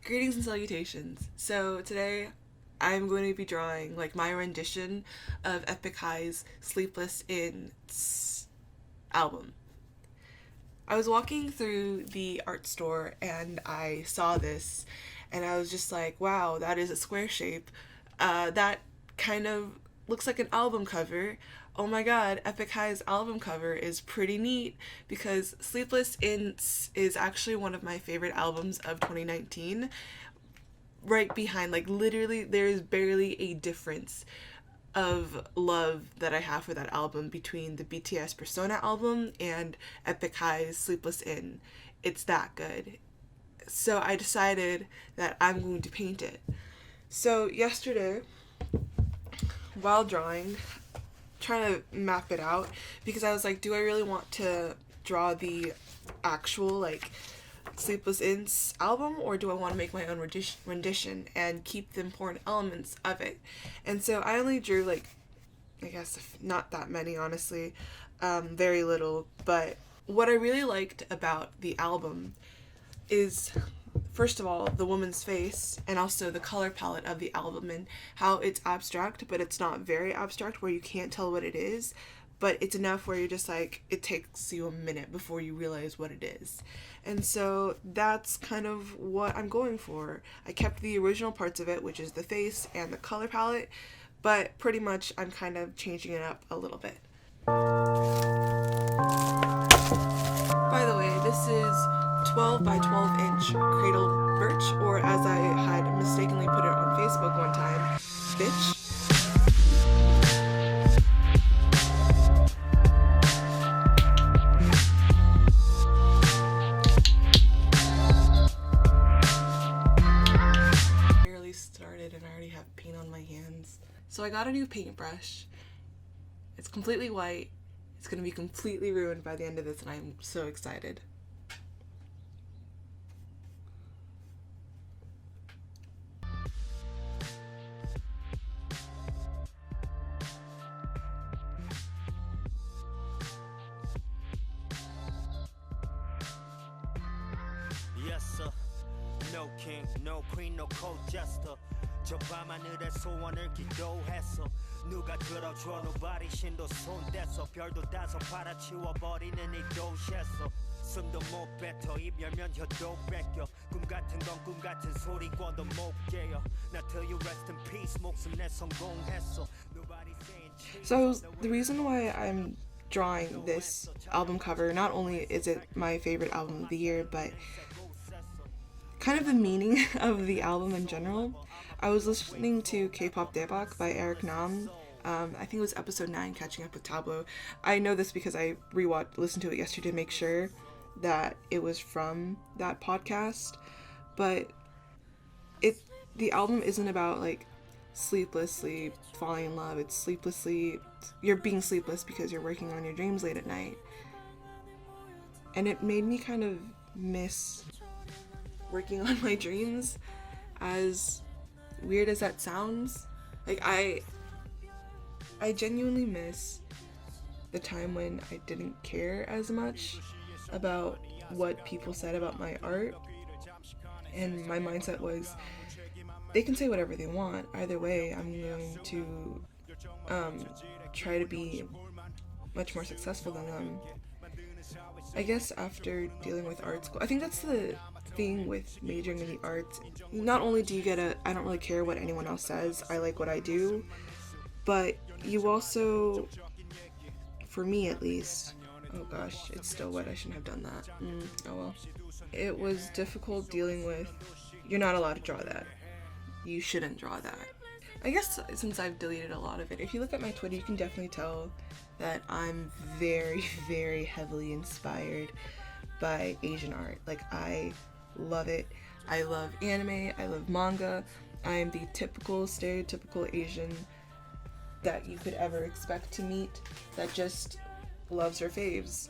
Greetings and salutations. So today I'm going to be drawing like my rendition of Epik's Sleepless in album. I was walking through the art store and I saw this and I was just like, wow, that is a square shape. That kind of looks like an album cover. Oh my god, Epik's album cover is pretty neat because Sleepless is actually one of my favorite albums of 2019. Right behind, like literally, there is barely a difference of love that I have for that album between the BTS Persona album and Epik's Sleepless In. It's that good. So I decided that I'm going to paint it. So yesterday, while drawing, trying to map it out, because I was like, do I really want to draw the actual like Sleepless In's album, or do I want to make my own rendition and keep the important elements of it? And so I only drew like, I guess not that many, honestly, very little. But what I really liked about the album is, first of all, the woman's face and also the color palette of the album and how it's abstract, but it's not very abstract where you can't tell what it is, but it's enough where you're just like, it takes you a minute before you realize what it is. And so that's kind of what I'm going for. I kept the original parts of it, which is the face and the color palette, but pretty much I'm kind of changing it up a little bit. By the way, this is 12 by 12 inch cradled birch, or as I had mistakenly put it on Facebook one time, bitch. Barely started and I already have paint on my hands. So I got a new paintbrush. It's completely white. It's going to be completely ruined by the end of this and I'm so excited. Yes sir, no king, no queen, no cold jester. 저 밤하늘의 소원을 기도했어. 누가 들어줘 nobody 신도 손댔어. 별도 따서 팔아치워버리는 이 도시에서 숨도 못 뱉어. 입 열면 혀도 뺏겨. 꿈 같은 건 꿈 같은 소리 꿔도 못 깨요. Now till you rest in peace 목숨 내 성공했어. Nobody saying So the reason why I'm drawing this album cover, not only is it my favorite album of the year, but kind of the meaning of the album in general. I was listening to K-pop Daebak by Eric Nam. I think it was episode 9, Catching Up with Tablo. I know this because I listened to it yesterday to make sure that it was from that podcast. But the album isn't about like sleeplessly falling in love. It's sleeplessly, you're being sleepless because you're working on your dreams late at night. And it made me kind of miss working on my dreams, as weird as that sounds. Like I genuinely miss the time when I didn't care as much about what people said about my art, and my mindset was, they can say whatever they want, either way I'm going to try to be much more successful than them. I guess after dealing with art school, I think that's the thing with majoring in the arts. Not only do you get I don't really care what anyone else says, I like what I do, but you also, for me at least, oh gosh, it's still wet, I shouldn't have done that. Oh well. It was difficult dealing with, you're not allowed to draw that. You shouldn't draw that. I guess since I've deleted a lot of it, if you look at my Twitter, you can definitely tell that I'm very, very heavily inspired by Asian art. Like, I love it. I love anime, I love manga. I am the typical, stereotypical Asian that you could ever expect to meet that just loves her faves.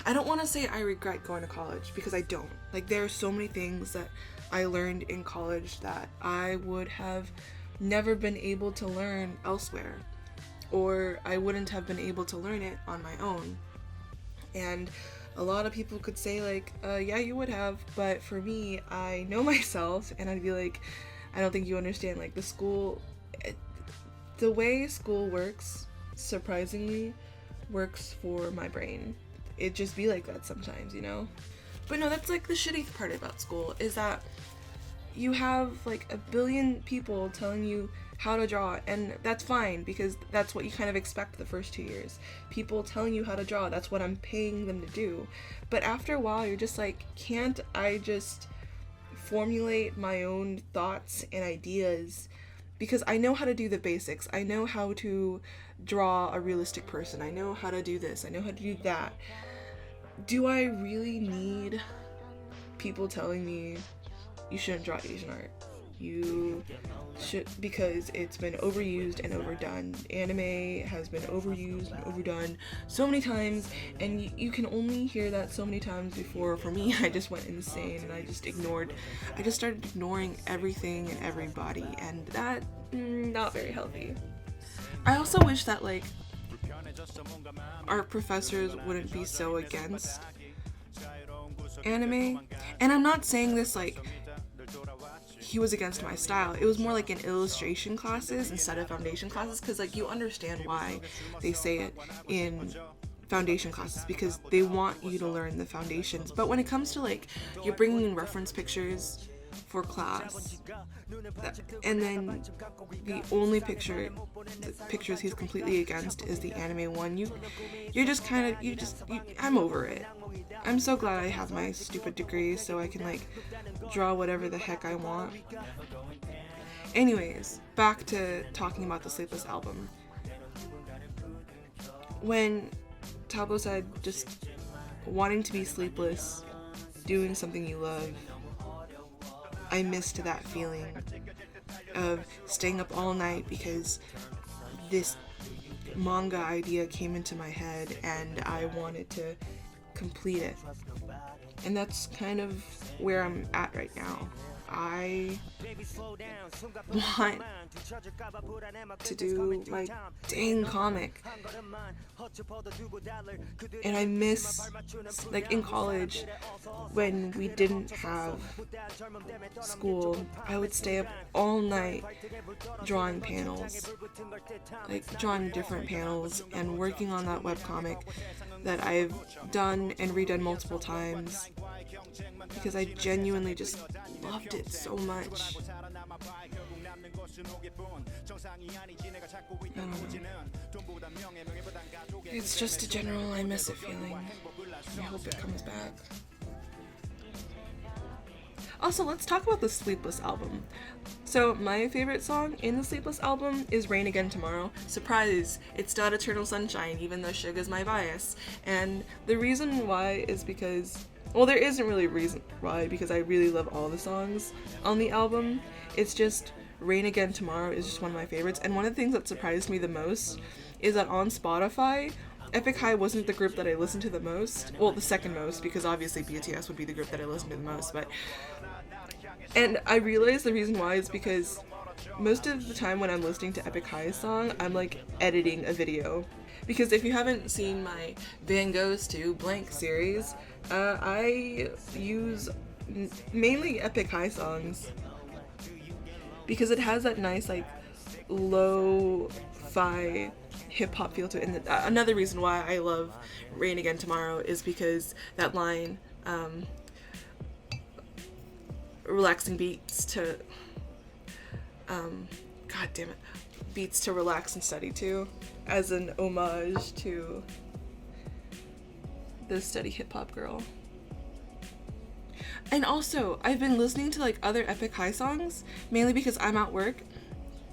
I don't want to say I regret going to college, because I don't. Like, there are so many things that I learned in college that I would have never been able to learn elsewhere, or I wouldn't have been able to learn it on my own. And A lot of people could say like, yeah, you would have, but for me, I know myself, and I'd be like, I don't think you understand. Like the way school works, surprisingly, works for my brain. It just be like that sometimes, you know? But no, that's like the shitty part about school, is that you have like a billion people telling you how to draw, and that's fine because that's what you kind of expect the first 2 years. People telling you how to draw, that's what I'm paying them to do. But after a while, you're just like, can't I just formulate my own thoughts and ideas? Because I know how to do the basics. I know how to draw a realistic person. I know how to do this. I know how to do that. Do I really need people telling me you shouldn't draw Asian art? You should, because it's been overused and overdone. Anime has been overused and overdone so many times, and you can only hear that so many times before. For me, I just went insane and I just started ignoring everything and everybody, and that, not very healthy. I also wish that like art professors wouldn't be so against anime. And I'm not saying this like he was against my style. It was more like in illustration classes instead of foundation classes, because like you understand why they say it in foundation classes, because they want you to learn the foundations. But when it comes to like you're bringing in reference pictures for class, and then the only pictures he's completely against is the anime one, I'm over it. I'm so glad I have my stupid degree so I can like draw whatever the heck I want. Anyways, back to talking about the Sleepless album. When Tablo said just wanting to be sleepless, doing something you love, I missed that feeling of staying up all night because this manga idea came into my head and I wanted to complete it. And that's kind of where I'm at right now. I want to do my dang comic. And I miss, like in college, when we didn't have school, I would stay up all night drawing panels. Like drawing different panels and working on that webcomic that I've done and redone multiple times, because I genuinely just loved it so much. It's just a general I miss it feeling. I hope it comes back. Also, let's talk about the Sleepless album. So, my favorite song in the Sleepless album is Rain Again Tomorrow. Surprise! It's not Eternal Sunshine, even though Suga's my bias. And the reason why is because, well, there isn't really a reason why, because I really love all the songs on the album. It's just Rain Again Tomorrow is just one of my favorites. And one of the things that surprised me the most is that on Spotify, Epik High wasn't the group that I listened to the most. Well, the second most, because obviously BTS would be the group that I listened to the most, and I realized the reason why is because most of the time when I'm listening to Epik High's song, I'm like editing a video. Because if you haven't seen my Van Goghs to Blank series, I use mainly Epik High songs because it has that nice like lo-fi hip-hop feel to it. And another reason why I love Rain Again Tomorrow is because that line, relaxing beats to god damn it, beats to relax and study to, as an homage to the study hip-hop girl. And also, I've been listening to like other Epik High songs mainly because I'm at work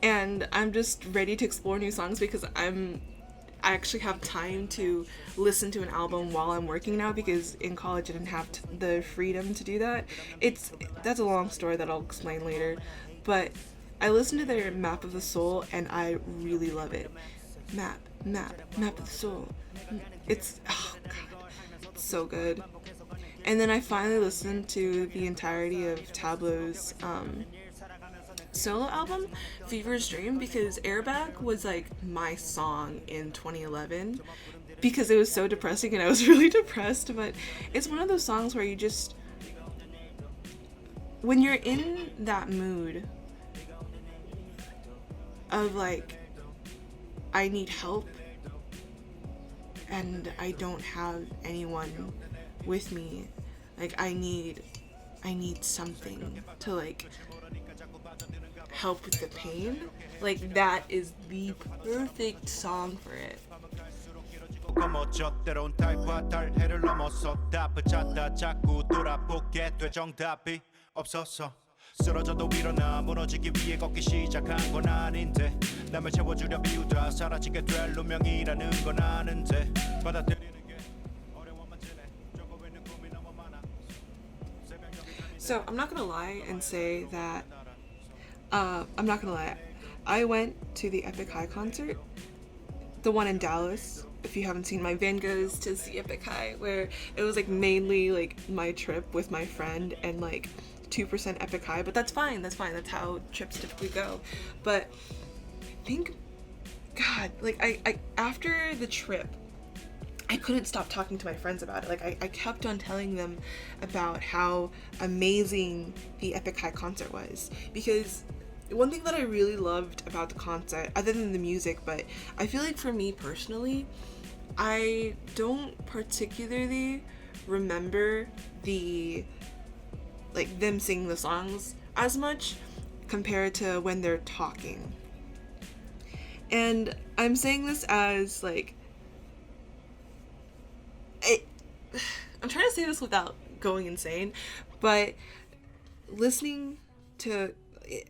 and I'm just ready to explore new songs, because I actually have time to listen to an album while I'm working now, because in college I didn't have the freedom to do that. That's a long story that I'll explain later, but I listened to their Map of the Soul and I really love it. Map of the Soul. It's, oh god, it's so good. And then I finally listened to the entirety of Tablo's solo album, Fever's Dream, because Airbag was like my song in 2011, because it was so depressing and I was really depressed. But it's one of those songs where you just, when you're in that mood of like, I need help and I don't have anyone with me, like I need something to like help with the pain, like that is the perfect song for it. 쓰러져도 일어나 무너지기 위해 걷기 시작한 건 아닌데 남을 채워주려 비우다 사라지게 될 운명이라는 건 아는데 받아들이는 게 어려워만 지네 저거 왜는 꿈이 너무 많아. So I'm not gonna lie and say that I'm not gonna lie, I went to the Epik High concert, the one in Dallas. If you haven't seen my Van Goes to see Epik High, where it was like mainly like my trip with my friend and like 2% Epik High, but that's fine, that's how trips typically go. But I think, God, like I after the trip, I couldn't stop talking to my friends about it. Like I kept on telling them about how amazing the Epik High concert was, because one thing that I really loved about the concert, other than the music, but I feel like for me personally, I don't particularly remember them singing the songs as much compared to when they're talking. And I'm saying this as like, I'm trying to say this without going insane, but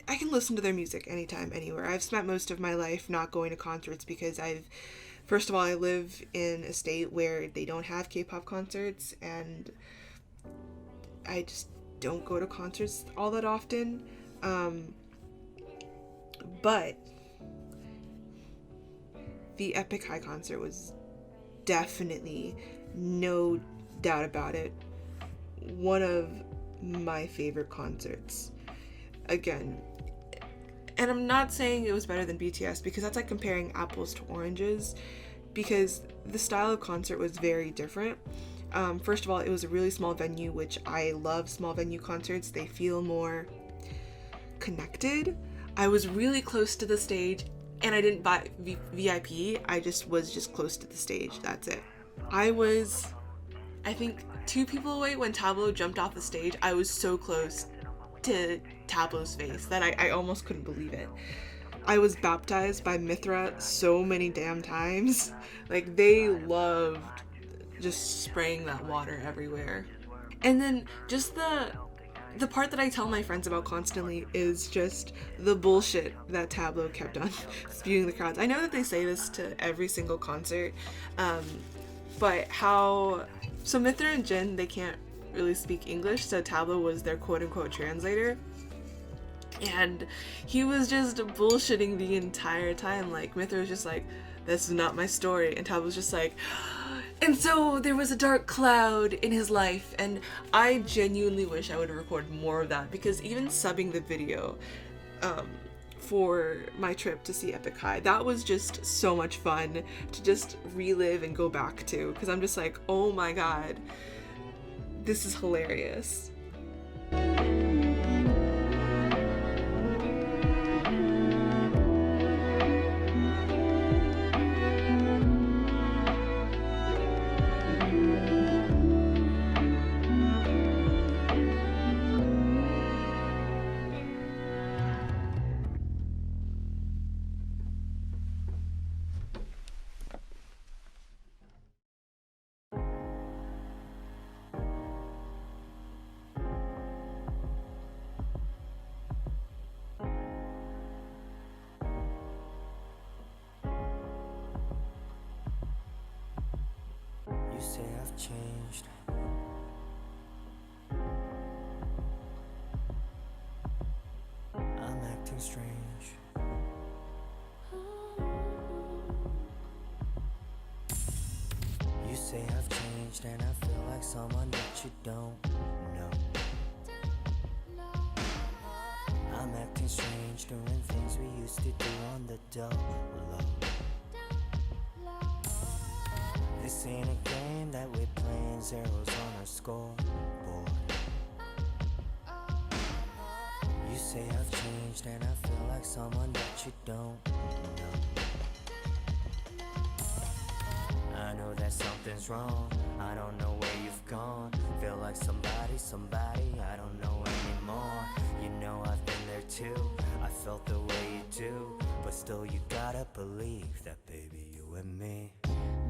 I can listen to their music anytime, anywhere. I've spent most of my life not going to concerts because first of all, I live in a state where they don't have K-pop concerts, and I just don't go to concerts all that often. But the Epik High concert was definitely, no doubt about it, one of my favorite concerts. Again, and I'm not saying it was better than BTS, because that's like comparing apples to oranges, because the style of concert was very different. First of all, it was a really small venue, which I love small venue concerts. They feel more connected. I was really close to the stage, and I didn't buy VIP. I was just close to the stage. That's it. I was, I think, 2 people away when Tablo jumped off the stage. I was so close to Tablo's face that I almost couldn't believe it. I was baptized by Mithra so many damn times. Like, they loved just spraying that water everywhere. And then just the part that I tell my friends about constantly is just the bullshit that Tablo kept on spewing the crowds. I know that they say this to every single concert, but so Mithra and Jin, they can't really speak English, so Tablo was their quote-unquote translator, and he was just bullshitting the entire time. Like, Mithra was just like, this is not my story, and Tablo was just like, and so there was a dark cloud in his life. And I genuinely wish I would have recorded more of that, because even subbing the video for my trip to see Epik High, that was just so much fun to just relive and go back to, because I'm just like, oh my god, this is hilarious. You say I've changed. I'm acting strange. You say I've changed, and I feel like someone that you don't know. I'm acting strange, doing things we used to do on the low. This ain't a game that we're playing, zeros on our scoreboard. You say I've changed and I feel like someone that you don't know. I know that something's wrong, I don't know where you've gone. Feel like somebody, I don't know anymore. You know I've been there too, I felt the way you do. But still you gotta believe that baby, you and me.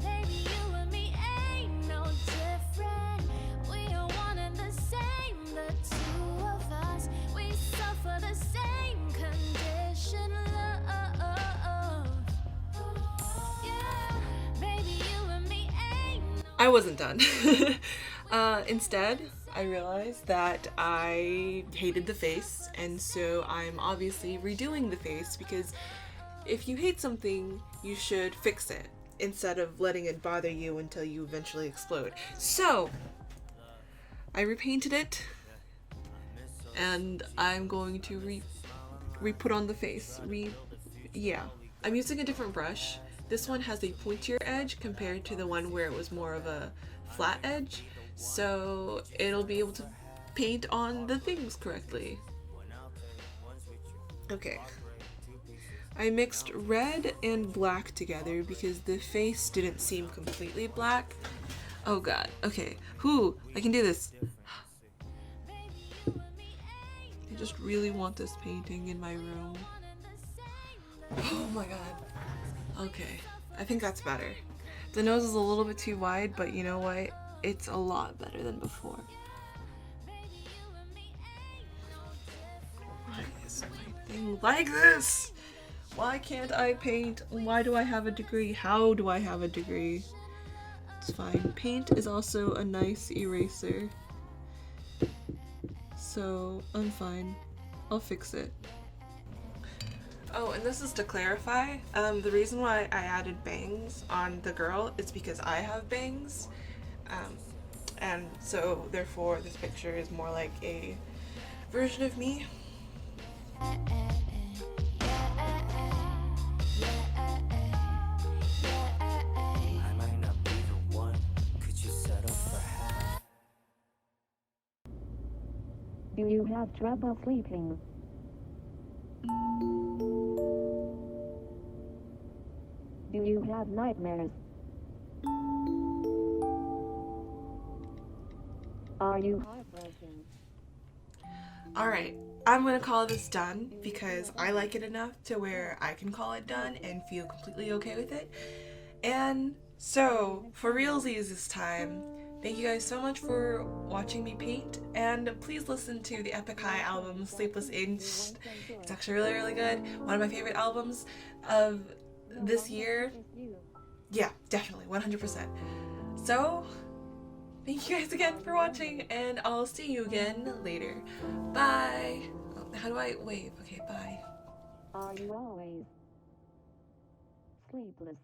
Baby, you and me ain't no different. We are one and the same, the two of us. We suffer the same condition, love. Yeah, baby, you and me ain't no. I wasn't done. Instead, I realized that I hated the face, and so I'm obviously redoing the face, because if you hate something, you should fix it instead of letting it bother you until you eventually explode. So, I repainted it, and I'm going to re-put on the face. Yeah. I'm using a different brush. This one has a pointier edge compared to the one where it was more of a flat edge, so it'll be able to paint on the things correctly. Okay. I mixed red and black together because the face didn't seem completely black. Oh god. Okay. I can do this. I just really want this painting in my room. Oh my god. Okay. I think that's better. The nose is a little bit too wide, but you know what? It's a lot better than before. Why is my thing like this? Why can't I paint? Why do I have a degree? How do I have a degree? It's fine. Paint is also a nice eraser. So, I'm fine. I'll fix it. Oh, and this is to clarify. The reason why I added bangs on the girl is because I have bangs. And so, therefore, this picture is more like a version of me. Do you have trouble sleeping? Do you have nightmares? Are you heartbroken? Alright, I'm gonna call this done because I like it enough to where I can call it done and feel completely okay with it. And so, for realsies this time, thank you guys so much for watching me paint, and please listen to the Epik album, Sleepless. It's actually really, really good. One of my favorite albums of this year. Yeah, definitely, 100%. So, thank you guys again for watching, and I'll see you again later. Bye! Oh, how do I wave? Okay, bye. Are you always sleepless?